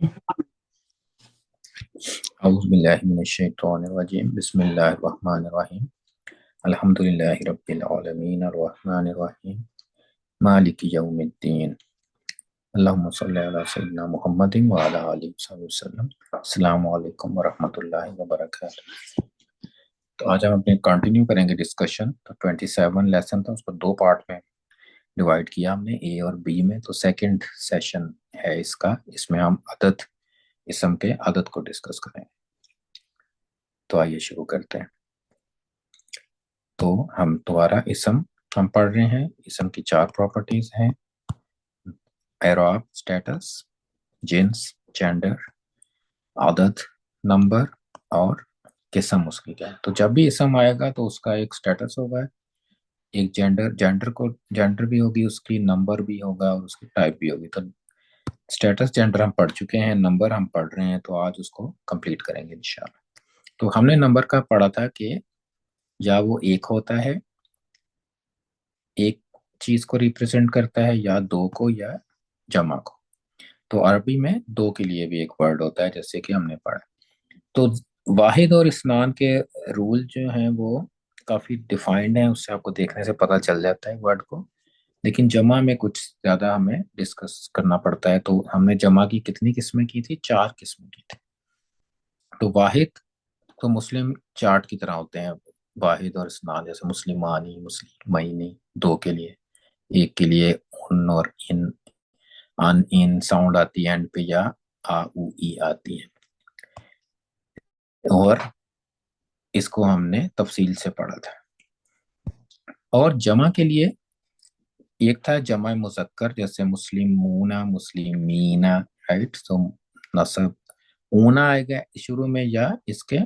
औज़ुबिल्लाहिमिनश्शैतानिर्रजीम बिस्मिल्लाहिर्रहमानिर्रहीम अल्हम्दुलिल्लाहि रब्बिल आलमीन अर्रहमानिर्रहीम मालिकि यौमिद्दीन अल्लाहुम्मा सल्लि अला सय्यिदिना मुहम्मदिन व अला आलिहि वसल्लम। अस्सलामु अलैकुम व रहमतुल्लाहि व बरकातुहू। तो आज हम अपने कंटिन्यू करेंगे डिस्कशन। तो 27 लेसन था, उसको दो पार्ट में डिवाइड किया हमने, ए और बी में। तो सेकंड सेशन है इसका, इसमें हम अदद इसम के अदद को डिस्कस करेंगे। तो आइए शुरू करते हैं। तो हम दोबारा इसम हम पढ़ रहे हैं। इसम की चार प्रॉपर्टीज हैं: एराब, स्टेटस, जिन्स, जेंडर, आदत, नंबर, और किस्म उसकी क्या है। तो जब भी इसम आएगा तो उसका एक स्टेटस होगा, एक जेंडर भी होगी उसकी, नंबर भी होगा और उसकी टाइप भी होगी। तो स्टेटस जेंडर हम पढ़ चुके हैं, नंबर हम पढ़ रहे हैं, तो आज उसको कंप्लीट करेंगे इंशाल्लाह। तो हमने नंबर का पढ़ा था कि या वो एक होता है, एक चीज को रिप्रेजेंट करता है, या दो को, या जमा को। तो अरबी में दो के लिए भी एक वर्ड होता है, जैसे कि हमने पढ़ा। तो वाहिद और इस्नान के रूल जो हैं वो काफी डिफाइंड हैं, उससे आपको देखने से पता चल जाता है वर्ड को। लेकिन जमा में कुछ ज्यादा हमें डिस्कस करना पड़ता है। तो हमने जमा की कितनी किस्में की थी? चार किस्में की थी। तो वाहिद तो मुस्लिम चार्ट की तरह होते हैं, वाहिद और इस्नान, जैसे मुस्लिमानी, मुस्लिमैनी दो के लिए, एक के लिए उन और इन, अन इन साउंड आती है एंड पे, या आ उ ई आती है। और इसको हमने तफसील से पढ़ा था। और जमा के लिए एक था जमा मुजक्कर, जैसे मुस्लिमूना, मुस्लिमीना, राइट। तो नसब ऊना आएगा शुरू में, या इसके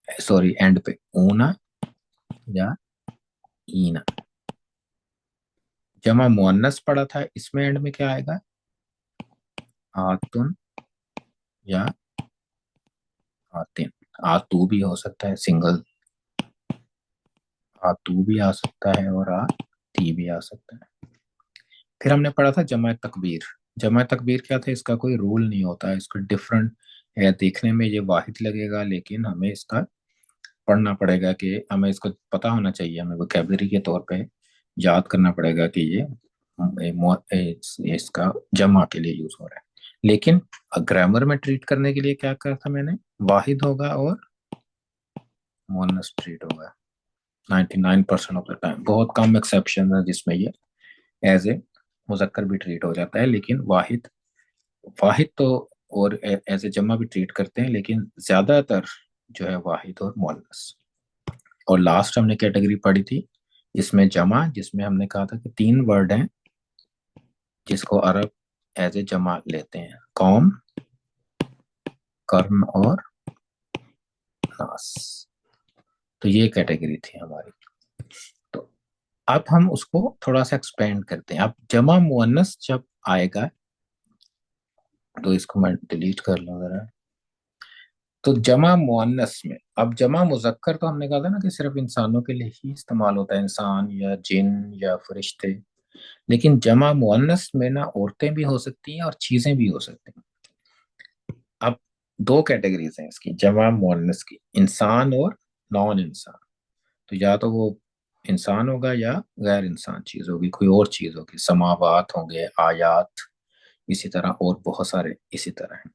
सॉरी एंड पे, ऊना या ईना। जमा मुअन्नस पढ़ा था, इसमें एंड में क्या आएगा? आतुन या आतिन। आतू भी हो सकता है सिंगल, आतू भी आ सकता है, और आती भी आ सकता है। फिर हमने पढ़ा था जमा तकबीर। जमा तकबीर क्या था? इसका कोई रूल नहीं होता है, इसका डिफरेंट है, देखने में ये वाहिद लगेगा, लेकिन हमें इसका पढ़ना पड़ेगा, कि हमें इसको पता होना चाहिए, हमें वोकेबलरी के तौर पे याद करना पड़ेगा कि इसका जमा के लिए यूज हो रहा है। लेकिन ग्रामर में ट्रीट करने के लिए क्या कहा था मैंने? वाहिद होगा और मुअन्नस ट्रीट होगा 99% ऑफ द टाइम। बहुत कम एक्सेप्शन है जिसमें ये एज ए मुजक्कर भी ट्रीट हो जाता है, लेकिन वाहिद वाहिद तो और एज ए जमा भी ट्रीट करते हैं, लेकिन ज्यादातर जो है वाहिद और मुअन्नस। और लास्ट हमने कैटेगरी पढ़ी थी इसमें जमा, जिसमें हमने कहा था कि तीन वर्ड हैं जिसको अरब एज ए जमा लेते हैं: कौम, कर्म और नास। तो ये कैटेगरी थी हमारी। तो अब हम उसको थोड़ा सा एक्सपेंड करते हैं। अब जमा मुअन्नस जब आएगा, तो इसको मैं डिलीट कर लूँ जरा। तो जमा मुअन्नस में, अब जमा मुजक्कर तो हमने कहा था ना कि सिर्फ इंसानों के लिए ही इस्तेमाल होता है, इंसान या जिन या फरिश्ते। लेकिन जमा मुअन्नस में ना औरतें भी हो सकती हैं और चीजें भी हो सकती हैं। अब दो कैटेगरीज हैं इसकी, जमा मुअन्नस की: इंसान और नॉन इंसान। तो या तो वो इंसान होगा या गैर इंसान चीज होगी, कोई और चीज होगी, समावात होंगे, आयात, इसी तरह और बहुत सारे इसी तरह हैं।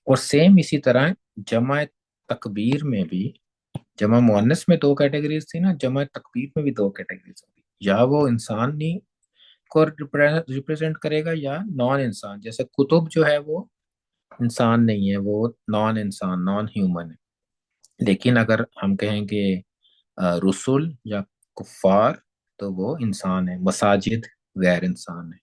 और सेम इसी तरह जमा तकबीर में भी, जमा मुअन्नस में दो कैटेगरीज थी ना, जमा तकबीर में भी दो कैटेगरीज होगी। या वो इंसान नहीं को रिप्रेजेंट करेगा, या नॉन इंसान। जैसे कुतुब जो है वो इंसान नहीं है, वो नॉन इंसान, नॉन ह्यूमन है। लेकिन अगर हम कहेंगे रसुल या कुफार, तो वो इंसान है। मसाजिद गैर इंसान है।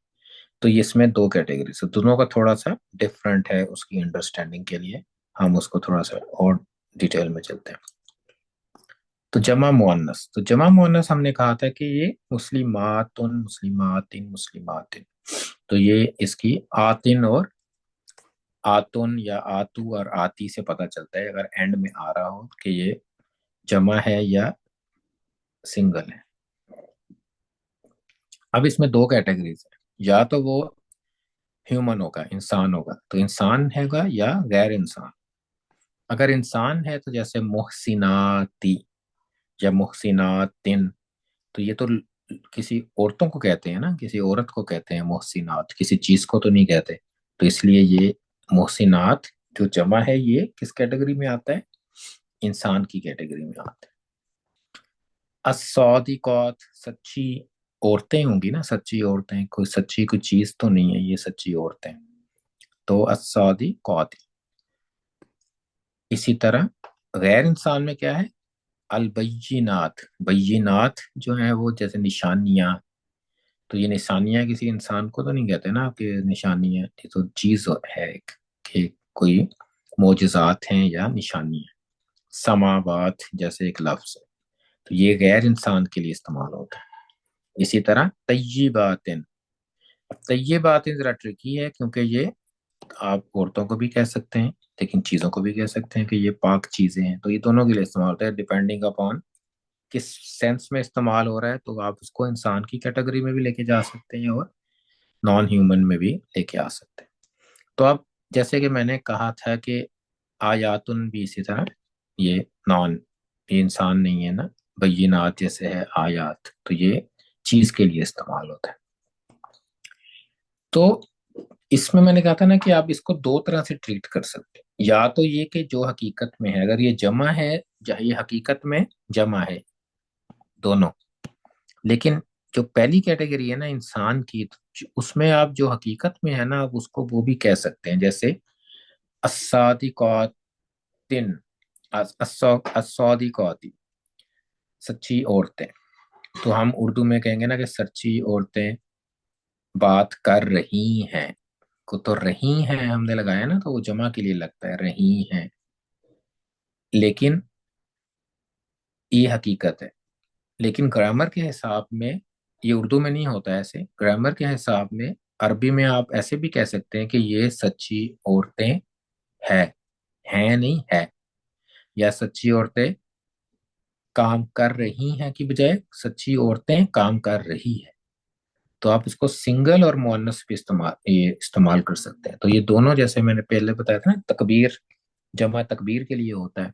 तो ये इसमें दो कैटेगरी से, दोनों का थोड़ा सा डिफरेंट है। उसकी अंडरस्टैंडिंग के लिए हम उसको थोड़ा सा और डिटेल में चलते हैं। तो जमा मुअन्नस, तो जमा मुअन्नस हमने कहा था कि ये मुस्लिमातुन, मुस्लिमातिन, मुस्लिमातिन। तो ये इसकी आतिन और आतुन या आतू और आती से पता चलता है, अगर एंड में आ रहा हो, कि ये जमा है या सिंगल है। अब इसमें दो कैटेगरीज है, या तो वो ह्यूमन होगा, इंसान होगा, तो इंसान हैगा या गैर इंसान। अगर इंसान है तो जैसे मुहसिनाती या मुहसिनातिन, तो ये तो किसी औरतों को कहते हैं ना, किसी औरत को कहते हैं मुहसिनात, किसी चीज को तो नहीं कहते। तो इसलिए ये मुहसिनात जो जमा है ये किस कैटेगरी में आता है, इंसान की कैटेगरी में आता है। अस्सादिकात, सच्ची औरतें होंगी ना, सच्ची औरतें, कोई सच्ची कोई चीज तो नहीं है, ये सच्ची औरतें। तो अस्सादिकात। इसी तरह गैर इंसान में क्या है, अलबय्यिनात, बय्यिनात जो है वो जैसे निशानियां। तो ये निशानियां किसी इंसान को तो नहीं कहते ना कि निशानी है, ये तो चीज है एक, कि कोई मोजज़ात हैं या निशानी है। समावात जैसे एक लफ्ज है, तो ये गैर इंसान के लिए इस्तेमाल होता है। इसी तरह तय्यिबातिन। अब तय्यिबातिन जरा ट्रिकी है, क्योंकि ये आप औरतों को भी कह सकते हैं, लेकिन चीजों को भी कह सकते हैं कि ये पाक चीजें हैं। तो ये दोनों के लिए इस्तेमाल होता है, डिपेंडिंग अपॉन किस सेंस में इस्तेमाल हो रहा है। तो आप उसको इंसान की कैटेगरी में भी लेके जा सकते हैं और नॉन ह्यूमन में भी लेके आ सकते हैं। तो अब जैसे कि मैंने कहा था कि आयातुन भी इसी तरह, ये नॉन, ये इंसान नहीं है ना। बय्यिनात जैसे है आयात, तो ये चीज के लिए इस्तेमाल होता है। तो इसमें मैंने कहा था ना कि आप इसको दो तरह से ट्रीट कर सकते हैं, या तो ये कि जो हकीकत में है, अगर ये जमा है, ये हकीकत में जमा है दोनों। लेकिन जो पहली कैटेगरी है ना इंसान की, तो उसमें आप जो हकीकत में है ना, आप उसको वो भी कह सकते हैं, जैसे अस्सादिकातिन, अस्सादिकाती, सच्ची औरतें। तो हम उर्दू में कहेंगे ना कि सच्ची औरतें बात कर रही हैं। को तो रही हैं हमने लगाया ना, तो वो जमा के लिए लगता है रही हैं, लेकिन ये हकीकत है। लेकिन ग्रामर के हिसाब में ये उर्दू में नहीं होता है ऐसे, ग्रामर के हिसाब में अरबी में आप ऐसे भी कह सकते हैं कि ये सच्ची औरतें हैं नहीं है, या सच्ची औरतें काम कर रही हैं की बजाय सच्ची औरतें काम कर रही है। तो आप इसको सिंगल और मुअन्नस भी इस्तेमाल कर सकते हैं। तो ये दोनों, जैसे मैंने पहले बताया था ना, तकबीर जमा तकबीर के लिए होता है।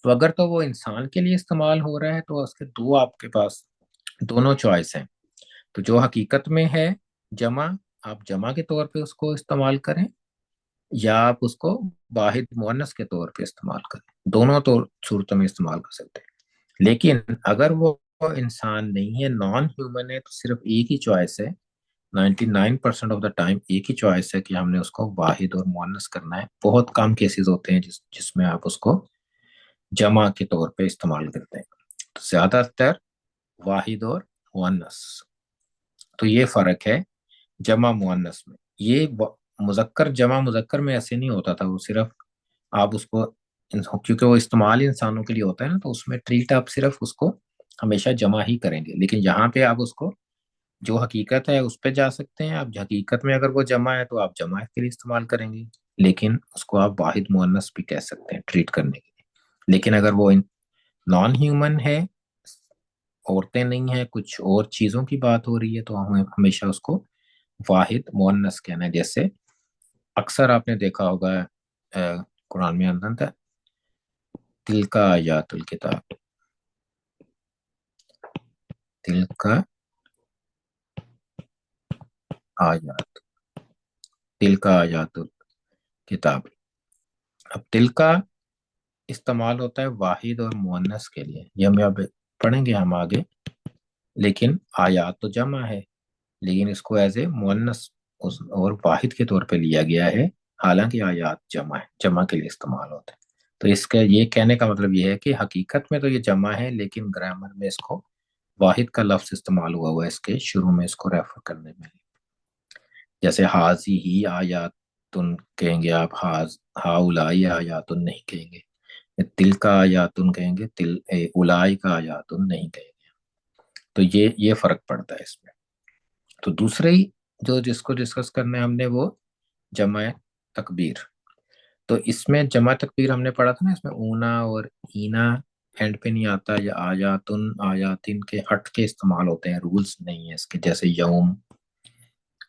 तो अगर तो वो इंसान के लिए इस्तेमाल हो रहा है तो उसके दो आपके पास दोनों चॉइस हैं। तो जो हकीकत में है जमा, आप जमा के तौर पे उसको इस्तेमाल करें, या आप उसको वाहिद मुअन्नस के तौर पे इस्तेमाल करें। दोनों तो सूरतों में इस्तेमाल कर सकते हैं। लेकिन अगर वो इंसान नहीं है, नॉन ह्यूमन है, तो सिर्फ एक ही चॉइस है, 99% ऑफ द टाइम एक ही चॉइस है कि हमने उसको वाहिद और मुअन्नस करना है। बहुत कम केसेस होते हैं जिसमें आप उसको जमा के तौर पे इस्तेमाल करते हैं। तो ज्यादातर वाहिद और मुअन्नस। तो ये फर्क है जमा मुअन्नस में। ये मुजक्कर जमा मुजक्कर में ऐसे नहीं होता था, वो सिर्फ आप उसको क्योंकि वो इस्तेमाल इंसानों के लिए होता है ना, तो उसमें ट्रीट आप सिर्फ उसको हमेशा जमा ही करेंगे। लेकिन यहाँ पे आप उसको जो हकीकत है उस पे जा सकते हैं। आप हकीकत में अगर वो जमा है तो आप जमा के लिए इस्तेमाल करेंगे, लेकिन उसको आप वाहिद मुअन्नस भी कह सकते हैं ट्रीट करने के लिए। लेकिन अगर वो नॉन ह्यूमन है, औरतें नहीं है, कुछ और चीजों की बात हो रही है, तो हमें हमेशा उसको वाहिद मुअन्नस कहना है। जैसे अक्सर आपने देखा होगा कुरान में अंदर था, तिलका आयातुल किताब, तिलका आयात, तिलका आयातुल किताब। अब तिलका इस्तेमाल होता है वाहिद और मुअन्नस के लिए, ये हमें अब पढ़ेंगे हम आगे। लेकिन आयात तो जमा है, लेकिन इसको एज ए मुअन्नस और वाहिद के तौर पे लिया गया है। हालांकि आयात जमा है, जमा के लिए इस्तेमाल होता है। तो इसका ये कहने का मतलब ये है कि हकीकत में तो ये जमा है, लेकिन ग्रामर में इसको वाहिद का लफ्ज इस्तेमाल हुआ हुआ है इसके शुरू में इसको रेफर करने में। जैसे हाजी ही आयातुन कहेंगे आप, हाउलाई आयातुन नहीं कहेंगे। तिल का आयातुन कहेंगे, उलाई का आयातुन नहीं कहेंगे। तो ये फर्क पड़ता है इसमें। तो दूसरे ही जो जिसको डिस्कस करना है हमने, वो जमा तकबीर। तो इसमें जमा तकबीर हमने पढ़ा था ना, इसमें ऊना और ईना एंड पे नहीं आता, या आयातुन आयातिन के हट के इस्तेमाल होते हैं, रूल्स नहीं है इसके। जैसे यौम,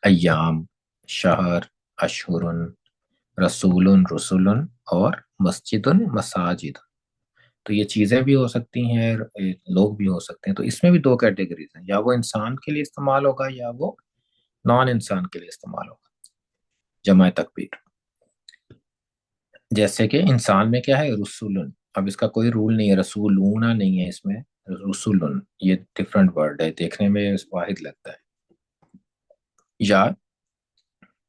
अय्याम, शहर, अशहुरुन, रसूलुन रुसुलुन, और मस्जिदुन मसाजिद। तो ये चीजें भी हो सकती हैं, लोग भी हो सकते हैं। तो इसमें भी दो कैटेगरीज हैं, या वो इंसान के लिए इस्तेमाल होगा या वो नॉन इंसान के लिए इस्तेमाल होगा जमा तकबीर। जैसे कि इंसान में क्या है, रसूलुन। अब इसका कोई रूल नहीं है, रसूलूना नहीं है इसमें, रसूलुन ये डिफरेंट वर्ड है, देखने में वाहिद लगता है। या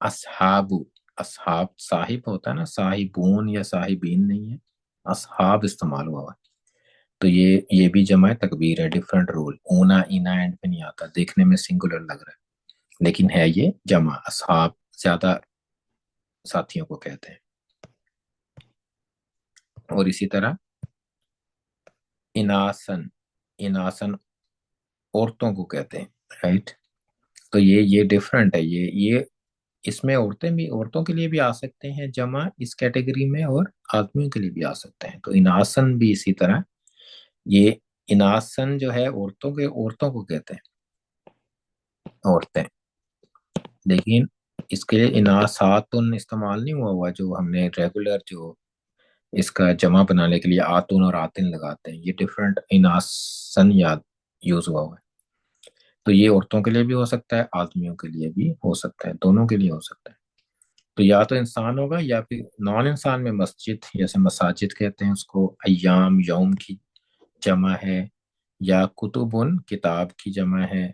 असहाबु, असहाब साहिब होता है ना, साहिबून या साहिबीन नहीं है, असहाब इस्तेमाल हुआ है। तो ये भी जमा तकबीर है, डिफरेंट रूल। ऊना इना एंड में नहीं आता, देखने में सिंगुलर लग रहा है लेकिन है ये जमा। असहाब ज्यादा साथियों को कहते हैं। और इसी तरह इनासन, इनासन औरतों को कहते हैं, राइट। तो ये डिफरेंट है, ये इसमें औरतें भी, औरतों के लिए भी आ सकते हैं जमा इस कैटेगरी में, और आदमियों के लिए भी आ सकते हैं। तो इनासन भी इसी तरह, ये इनासन जो है औरतों को कहते हैं, औरतें। लेकिन इसके लिए इनासातुन इस्तेमाल नहीं हुआ हुआ, जो हमने रेगुलर जो इसका जमा बनाने के लिए आतुन और आतिन लगाते हैं, ये डिफरेंट इनासन याद यूज हुआ हुआ है। तो ये औरतों के लिए भी हो सकता है, आदमियों के लिए भी हो सकता है, दोनों के लिए हो सकता है। तो या तो इंसान होगा, या फिर नॉन इंसान में मस्जिद, जैसे मसाजिद कहते हैं उसको, अय्याम यौम की जमा है, या कुतुबुन किताब की जमा है।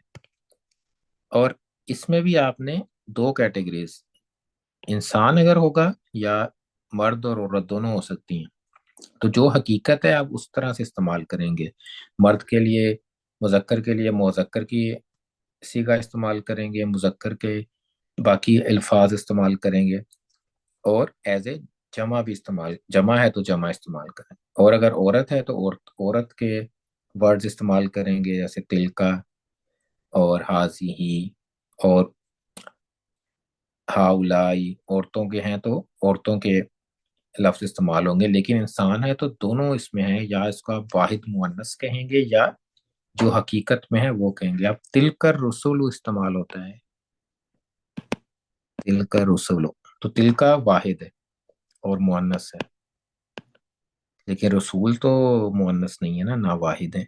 और इसमें भी आपने दो कैटेगरीज, इंसान अगर होगा या मर्द और औरत दोनों हो सकती हैं। तो जो हकीकत है आप उस तरह से इस्तेमाल करेंगे। मर्द के लिए मुजक्कर के लिए मुजक्कर की सीगा इस्तेमाल करेंगे, मुजक्कर के बाकी अल्फाज इस्तेमाल करेंगे, और एज ए जमा भी इस्तेमाल, जमा है तो जमा इस्तेमाल करें। और अगर औरत है तो औरत औरत के वर्ड्स इस्तेमाल करेंगे, जैसे तिलका और हाजी ही और हाउलाई। औरतों के हैं तो औरतों के लफ्ज इस्तेमाल होंगे, लेकिन इंसान है तो दोनों इसमें है, या इसको आप वाहिद मुअन्नस कहेंगे या जो हकीकत में है वो कहेंगे आप। तिलकर रसूल इस्तेमाल होता है, तिलकर रसूल। तो तिलका वाहिद है और मुअन्नस है, लेकिन रसूल तो मुअन्नस नहीं है ना, ना वाहिद है,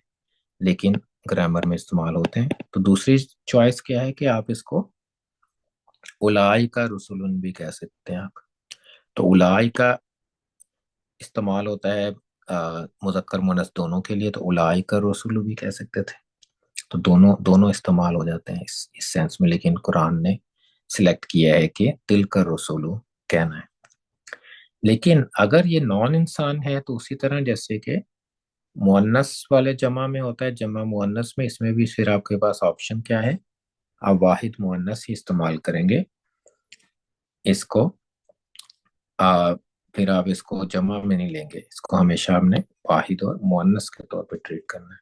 लेकिन ग्रामर में इस्तेमाल होते हैं। तो दूसरी चॉइस क्या है कि आप इसको उलाई का रसूलुन भी कह सकते हैं आप। तो उलाई का इस्तेमाल होता है मुजक्कर मुअन्नस दोनों के लिए, तो उलाई का रसूल भी कह सकते थे। तो दोनों दोनों इस्तेमाल हो जाते हैं इस सेंस में, लेकिन कुरान ने सिलेक्ट किया है कि तिल का रसूलु कहना है। लेकिन अगर ये नॉन इंसान है तो उसी तरह जैसे कि मुअन्नस वाले जमा में होता है, जमा मुअन्नस में, इसमें भी फिर आपके पास ऑप्शन क्या है, आप वाहिद मुअन्नस ही इस्तेमाल करेंगे इसको। आ, फिर आप इसको जमा में नहीं लेंगे, इसको हमेशा हमने वाहिद और मुअन्नस के तौर पे ट्रीट करना है।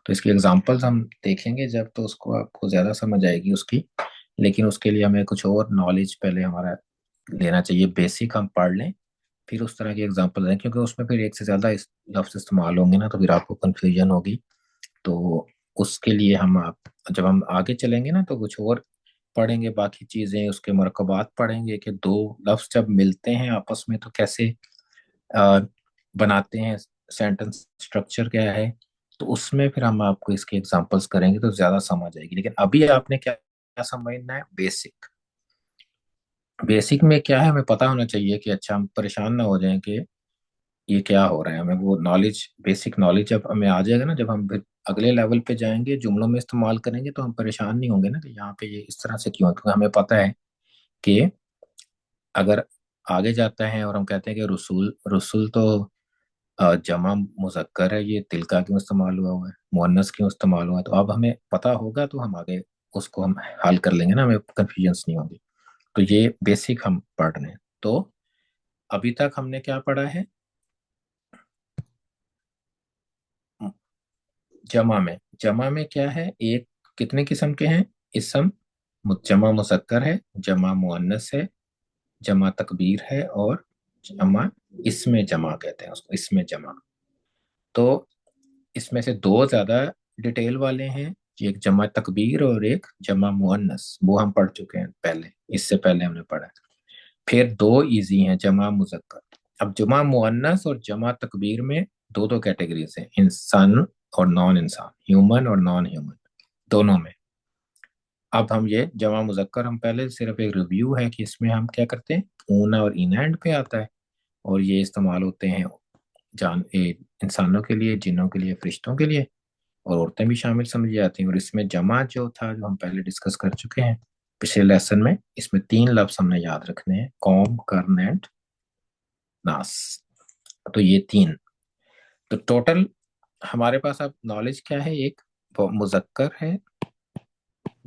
तो इसकी एग्जांपल्स हम देखेंगे जब, तो उसको आपको ज्यादा समझ आएगी उसकी। लेकिन उसके लिए हमें कुछ और नॉलेज पहले हमारा लेना चाहिए, बेसिक हम पढ़ लें, फिर उस तरह की एग्जांपल दें, क्योंकि उसमें फिर एक से ज्यादा लफ्ज इस्तेमाल होंगे ना, तो फिर आपको कंफ्यूजन होगी। तो उसके लिए हम आप जब हम आगे चलेंगे ना, तो कुछ और पढ़ेंगे, बाकी चीजें उसके मरकबात पढ़ेंगे कि दो लफ्ज जब मिलते हैं आपस में तो कैसे अ, बनाते हैं, सेंटेंस स्ट्रक्चर क्या है। तो उसमें फिर हम आपको इसके एग्जांपल्स करेंगे तो ज्यादा समझ आएगी। लेकिन अभी आपने क्या क्या समझना है, बेसिक। बेसिक में क्या है, हमें पता होना चाहिए कि अच्छा, हम परेशान ना हो जाएं कि ये क्या हो रहा है। हमें वो नॉलेज, बेसिक नॉलेज जब हमें आ जाएगा ना, जब हम फिर अगले लेवल पे जाएंगे, जुमलों में इस्तेमाल करेंगे, तो हम परेशान नहीं होंगे ना कि यहाँ पे ये इस तरह से क्यों है। क्योंकि हमें पता है कि अगर आगे जाते हैं और हम कहते हैं कि रसूल, रसूल तो जमा मुजक्कर है, ये तिलका क्यों इस्तेमाल हुआ हुआ है, मुअन्नस क्यों इस्तेमाल हुआ है, तो अब हमें पता होगा तो हम आगे उसको हम हल कर लेंगे ना, हमें कंफ्यूजन नहीं होगी। तो ये बेसिक हम पढ़ रहे हैं। तो अभी तक हमने क्या पढ़ा है, जमा में क्या है, एक कितने किस्म के हैं, इसम, जमा मुजक्कर है, जमा मुअन्नस है, जमा तकबीर है, और जमा इसमें जमा कहते हैं उसको, इसमें जमा। तो इसमें से दो ज्यादा डिटेल वाले हैं, एक जमा तकबीर और एक जमा मुअन्नस, वो हम पढ़ चुके हैं पहले, इससे पहले हमने पढ़ा है। फिर दो इजी हैं, जमा मुजक्कर। अब जमा मुअन्नस और जमा तकबीर में दो दो कैटेगरीज हैं, इंसान और नॉन इंसान, ह्यूमन और नॉन ह्यूमन, दोनों में। अब हम ये जमा मुजक्कर, हम पहले सिर्फ एक रिव्यू है कि इसमें हम क्या करते हैं, ऊना और इन एंड पे आता है, और ये इस्तेमाल होते हैं इंसानों के लिए, जिन्नों के लिए, फरिश्तों के लिए, और औरतें भी शामिल समझी जाती हैं। और इसमें जमा जो था, जो हम पहले डिस्कस कर चुके हैं पिछले लेसन में, इसमें तीन लफ्ज हमने याद रखने हैं, कौम, कर्न एंड नास। तो ये तीन, तो टोटल हमारे पास अब नॉलेज क्या है, एक मुजक्कर है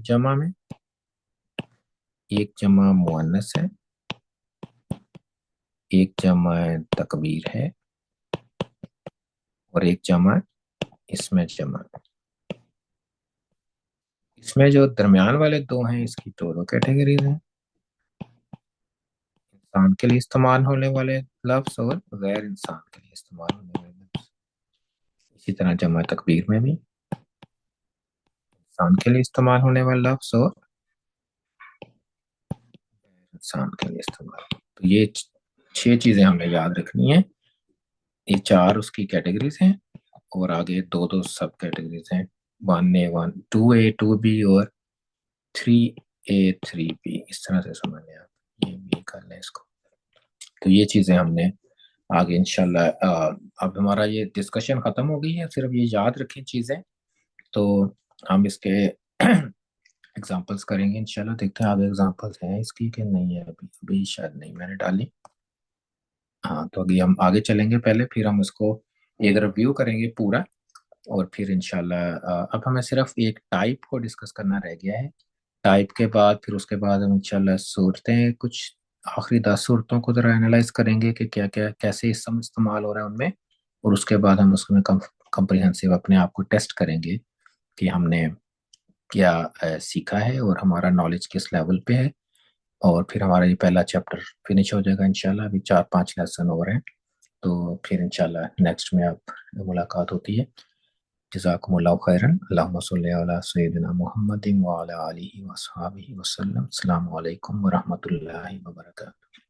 जमा में, एक जमा मुअन्नस है, एक जमा तकबीर है, और एक जमा इसमें जमा। इसमें जो दरमियान वाले दो हैं, इसकी दो दो कैटेगरीज हैं, इंसान के लिए इस्तेमाल होने वाले लफ्ज और गैर इंसान के लिए इस्तेमाल होने वाले लफ्ज। इसी तरह जमा तकबीर में भी इंसान के लिए इस्तेमाल होने वाले लफ्ज और इंसान के लिए इस्तेमाल। तो ये छह चीजें हमने याद रखनी है। ये चार उसकी कैटेगरीज हैं, और आगे दो दो सब कैटेगरीज हैं, 1A 1 2A 2B और 3A 3B, इस तरह से समझ लें आप, ये भी कर लें इसको। तो ये चीजें हमने आगे इंशाल्लाह, अब हमारा ये डिस्कशन खत्म हो गई है, सिर्फ ये याद रखें चीजें। तो हम इसके एग्जांपल्स करेंगे इंशाल्लाह, देखते हैं आगे एग्जांपल्स हैं इसकी कि नहीं है, अभी अभी शायद नहीं मैंने डाली। हाँ, तो अभी हम आगे चलेंगे पहले, फिर हम इसको एक रिव्यू करेंगे पूरा, और फिर इंशाल्लाह अब हमें सिर्फ एक टाइप को डिस्कस करना रह गया है। टाइप के बाद फिर उसके बाद हम इंशाल्लाह सूरतें, कुछ आखिरी 10 सूरतों को जरा एनालाइज करेंगे कि क्या क्या कैसे इसम इस्तेमाल हो रहा है उनमें, और उसके बाद हम उसमें कम्प्रिहेंसिव अपने आप को टेस्ट करेंगे कि हमने क्या सीखा है और हमारा नॉलेज किस लेवल पे है। और फिर हमारा ये पहला चैप्टर फिनिश हो जाएगा इंशाल्लाह, अभी 4-5 लेसन और हैं, तो फिर इंशाल्लाह नेक्स्ट में आप मुलाकात होती है। जज़ाकुमुल्लाहु खैरन, अल्लाहुम्मा सल्लि अला सय्यिदिना मुहम्मदिन व अला आलिहि व अस्हाबिहि वसल्लम। अस्सलामु अलैकुम व रहमतुल्लाहि व बरकातुहू।